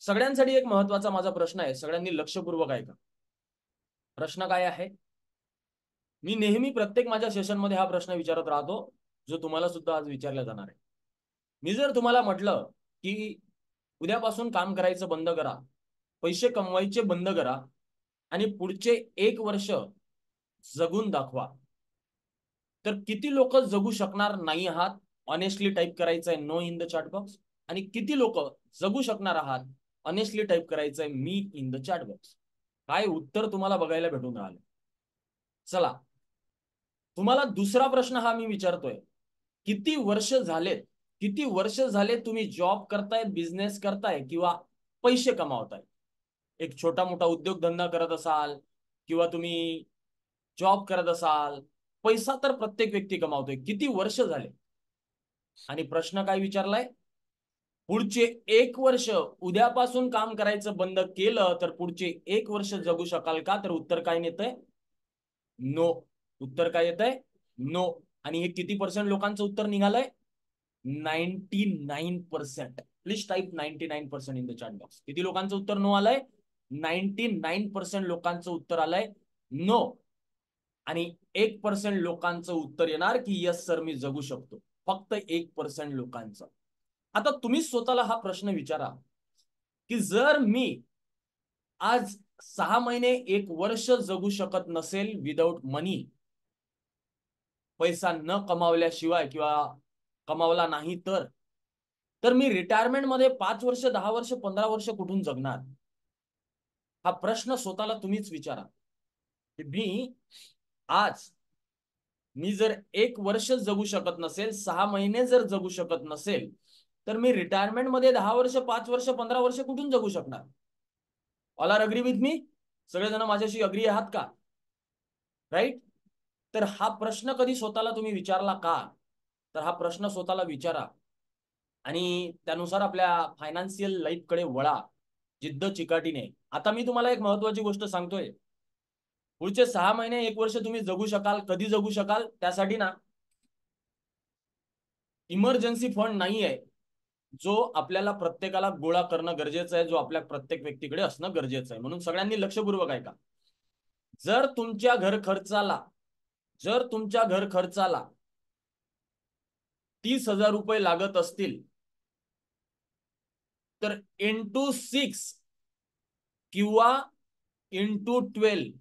सगळ्यांसाठी एक महत्त्वाचा माझा प्रश्न आहे, सगळ्यांनी लक्षपूर्वक ऐका. प्रश्न काय आहे? मी नेहमी प्रत्येक माझ्या सेशनमध्ये हा प्रश्न विचारत राहतो, जो तुम्हाला सुद्धा आज विचारला जाणार आहे. मी जर तुम्हाला म्हटलं की उद्यापासून काम करायचं बंद करा, पैसे कमवायचे बंद करा आणि पुढचे 1 वर्ष जगून दाखवा, तर किती लोक जगू शकणार नाही आहात? ऑनेस्टली टाईप करायचंय no in the chat box. आणि किती लोक जगू शकणार आहात? ऑनेस्टली टाईप करायचंय मी इन द चॅट बॉक्स. काय उत्तर तुम्हाला बघायला भेटून राहिलं? चला, तुम्हाला दुसरा प्रश्न हा मी विचारतोय. किती वर्ष झाले तुम्ही जॉब करताय, बिझनेस करताय किंवा पैसे कमावताय? एक छोटा मोठा उद्योगधंदा करत असाल किंवा तुम्ही जॉब करत असाल, पैसा तर प्रत्येक व्यक्ती कमावतोय. किती वर्ष झाले? आणि प्रश्न काय विचारलाय? पुढचे 1 वर्ष उद्यापासून काम करायचं बंद केलं तर पुढचे 1 वर्ष जगू शकाल का? तर उत्तर काय येतंय? नो. उत्तर काय येतंय? नो. आणि हे किती पर्सेंट लोकांचं उत्तर निघालंय? 99%. Please type 99% in the chat box. किती लोकांचं उत्तर नो आलंय? 99% लोकांचं उत्तर आलंय नो. आणि 1% लोकांचं उत्तर येणार की यस सर मी जगू शकतो. फक्त 1% लोकांचं. आता तुम्ही स्वतःला हा प्रश्न विचारा की जर मी आज 6 महिने 1 वर्ष जगू शकत नसेल विदाउट मनी, पैसा न कमावल्याशिवाय किंवा कमावला नाही तर मी रिटायरमेंट मध्ये 5 वर्ष 10 वर्ष 15 वर्ष कुठून जगणार? हा प्रश्न स्वतःला तुम्हीच विचारा की आज मी जर 1 वर्ष जगू शकत नसेल, 6 महिने जर जगू शकत नसेल, तर मी रिटायरमेंट मध्ये 10 वर्ष 5 वर्ष 15 वर्ष कुठून जगू शकणार? All are agree with me? सगळेजण माझ्याशी अग्री आहात का? राईट. तर हा प्रश्न कधी स्वतःला तुम्ही विचारला का? तर हा प्रश्न स्वतःला विचारा आणि त्यानुसार आपल्या फायनान्शियल लाईफकडे वळा जिद्द चिकाटीने. आता मी तुम्हाला एक महत्वाची गोष्ट सांगतोय. पुढचे 6 महिने 1 वर्ष तुम्ही जगू शकाल. कधी जगू शकाल? त्यासाठी ना इमर्जन्सी फंड नाही आहे, जो आपल्याला प्रत्येकाला गोळा करणं गरजेचं आहे, जो आपल्या प्रत्येक व्यक्तीकडे असणं गरजेचं आहे. म्हणून सगळ्यांनी लक्षपूर्वक ऐका. जर तुमच्या घर खर्चाला जर तुमच्या घर खर्चाला 30,000 रुपये लागत असतील तर इंटू 6 किंवा इंटू 12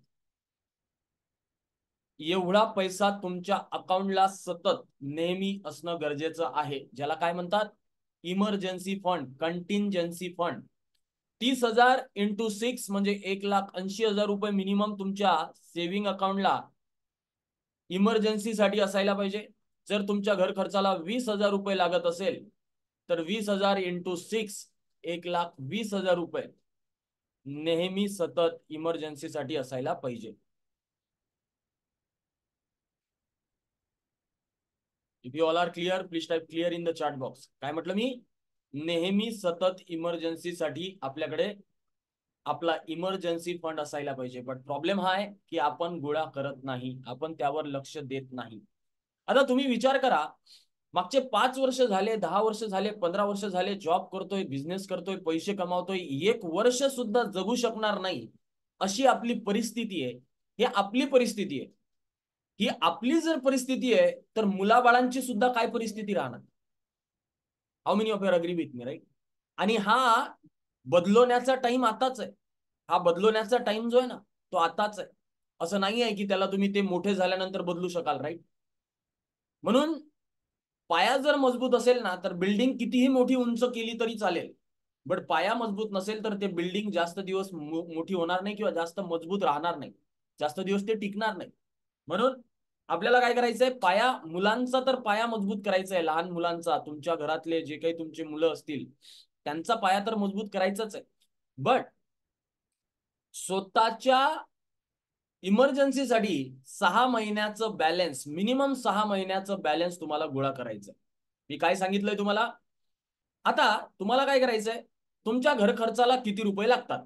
एवढा पैसा तुमच्या अकाउंटला सतत नेहमी असणं गरजेचं आहे, ज्याला काय म्हणतात? Emergency fund, contingency fund. 30,000 into 6 म्हणजे 1,80,000 रुपये मिनिमम तुमच्या सेव्हिंग अकाउंटला इमर्जन्सीसाठी असायला पाहिजे. जर तुमच्या घर खर्चाला 20,000 रुपये लागत असेल तर 20,000 इंटू 6 1,20,000 रुपये नेहमी सतत इमर्जन्सीसाठी असायला पाहिजे. If you all are clear please type clear in the chat box. काय म्हटलं मी? नेहमी सतत इमर्जन्सीसाठी आपल्याकडे आपला इमर्जन्सी फंड असायला पाहिजे. बट प्रॉब्लेम हा आहे की आपण गोळा करत नाही, आपण त्यावर लक्ष देत नाही. आता तुम्ही विचार करा, मागचे 5 वर्ष झाले, 10 वर्ष झाले, 15 वर्ष झाले जॉब करतोय, बिझनेस करतोय, पैसे कमावतोय, 1 वर्ष सुद्धा जगू शकणार नाही अशी आपली परिस्थिती आहे. ही आपली परिस्थिती आहे. ही आपली जर परिस्थिती आहे तर मुलाबाळांची सुद्धा काय परिस्थिती राहणार? How many of your agree with me, right? आणि हा बदलवण्याचा टाइम आताच आहे. हा बदलवण्याचा टाइम जो आहे ना तो आताच आहे. असं नाही आहे की त्याला तुम्ही ते मोठे झाल्यानंतर बदलू शकाल, राईट? म्हणून पाया जर मजबूत असेल ना तर बिल्डिंग कितीही मोठी उंच केली तरी चालेल. बट पाया मजबूत नसेल तर ते बिल्डिंग जास्त दिवस मोठी होणार नाही किंवा जास्त मजबूत राहणार नाही, जास्त दिवस ते टिकणार नाही. म्हणून आपल्याला काय करायचंय? पाया, मुलांचा तर पाया मजबूत करायचा आहे. लहान मुलांचा, तुमच्या घरातले जे काही तुमचे मुलं असतील त्यांचा पाया तर मजबूत करायचाच आहे. बट स्वतःच्या इमर्जन्सीसाठी 6 महिन्याचं बॅलन्स, मिनिमम 6 महिन्याचं बॅलन्स तुम्हाला गोळा करायचं. मी काय सांगितलंय तुम्हाला? आता तुम्हाला काय करायचंय? तुमच्या घर खर्चाला किती रुपये लागतात?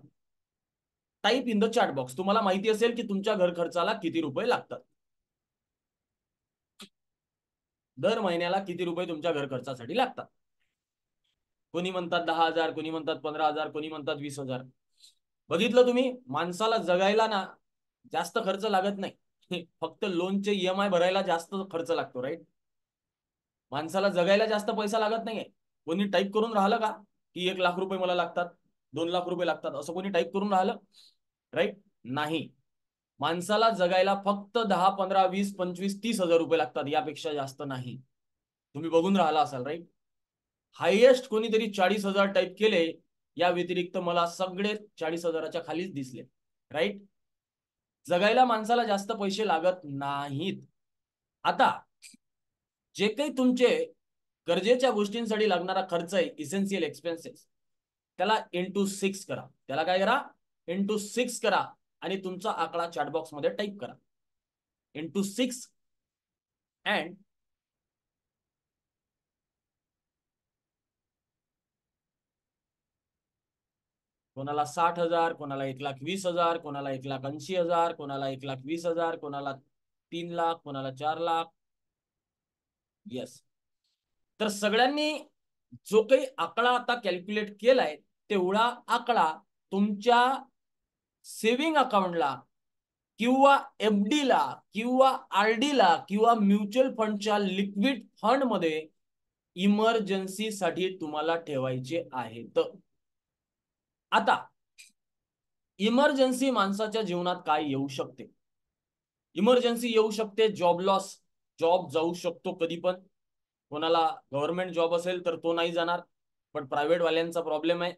Type in the chat box. तुम्हाला माहिती असेल की तुमच्या घर खर्चाला किती रुपये लागतात. दर महिन्याला किती रुपये तुमच्या घर खर्चासाठी लागतात? कोणी म्हणतात 10,000, कोणी म्हणतात 15,000, कोणी म्हणतात 20,000. बघितलं तुम्ही, माणसाला जगायला ना जास्त खर्च लागत नाही. फक्त लोनचे EMI भरायला जास्त खर्च लागतो, राईट. माणसाला जगायला जास्त पैसा लागत नाहीये. कोणी टाईप करून राहिलं का की 1,00,000 रुपये मला लागतात, 2,00,000 रुपये लागतात, असं कोणी टाईप करून राहिलं? राईट, नाही. माणसाला जगायला फक्त 10, 15, 20, 25, 30,000 रुपये लागतात, यापेक्षा जास्त नाही. तुम्ही बघून राहिला असाल, राईट. हायएस्ट कोणीतरी 40,000 टाईप केले, या व्यतिरिक्त मला सगळे 40,000च्या खालीच दिसले, राईट. जगायला माणसाला जास्त पैसे लागत नाहीत. आता जे काही तुमचे गरजेच्या गोष्टींसाठी लागणारा खर्च आहे, इसेन्शियल एक्सपेन्सेस, त्याला इंटू 6 करा. त्याला काय करा? इंटू 6 करा आणि तुमचा आकडा चॅट बॉक्स मध्ये टाईप करा. इंटू 6 अँड कोणाला 60,000, कोणाला 1,20,000, कोणाला 1,80,000, कोणाला 1,20,000, कोणाला 3,00,000, कोणाला 4,00,000. येस. तर सगळ्यांनी जो काही आकडा आता कॅल्क्युलेट केलाय, तेवढा आकडा तुमच्या सेव्हिंग अकाउंटला किंवा FD ला किंवा RD ला किंवा म्युच्युअल फंडच्या लिक्विड फंड मध्ये इमर्जन्सी साठी तुम्हाला ठेवायचे आहेत. आता इमर्जन्सी माणसाच्या जीवनात काय येऊ शकते? इमर्जन्सी येऊ शकते जॉब लॉस. जॉब जाऊ शकतो कधी पण. कोणाला गव्हर्नमेंट जॉब असेल तर तो नाही जाणार, पण प्रायव्हेट वाल्यांचा प्रॉब्लेम आहे,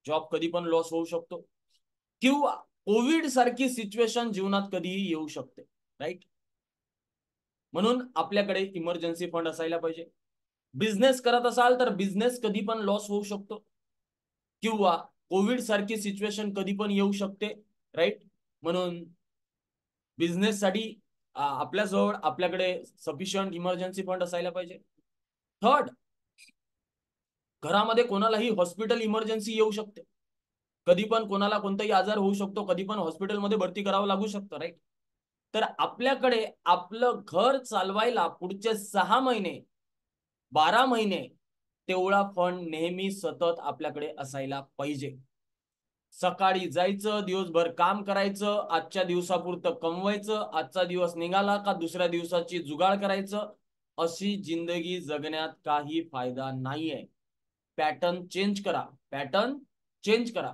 जॉब कधी पण लॉस होऊ शकतो. किंवा कोविड सारखी सिच्युएशन जीवनात कधीही येऊ शकते, राईट. म्हणून आपल्याकडे इमर्जन्सी फंड असायला पाहिजे. बिझनेस करत असाल तर बिझनेस कधी पण लॉस होऊ शकतो, किंवा कोविड सारखी सिच्युएशन कधी पण येऊ शकते, राईट. म्हणून बिझनेस साठी आपल्याजवळ आपल्याकडे सफिशियंट इमर्जन्सी फंड असायला पाहिजे. थर्ड, घरामध्ये कोणालाही हॉस्पिटल इमर्जन्सी येऊ शकते. कधी पण कोणाला कोणताही आजार होऊ शकतो, कधी पण हॉस्पिटलमध्ये भरती करावं लागू शकतं, राईट. तर आपल्याकडे आपलं घर चालवायला पुढचे 6 महिने 12 महिने तेवढा फंड नेहमी सतत आपल्याकडे असायला पाहिजे. सकाळी जायचं, दिवसभर काम करायचं, आजच्या दिवसापुरतं कमवायचं, आजचा दिवस निघाला का दुसऱ्या दिवसाची जुगाड करायचं. अशी जिंदगी जगण्यात काही फायदा नाहीये. पॅटर्न चेंज करा, पॅटर्न चेंज करा.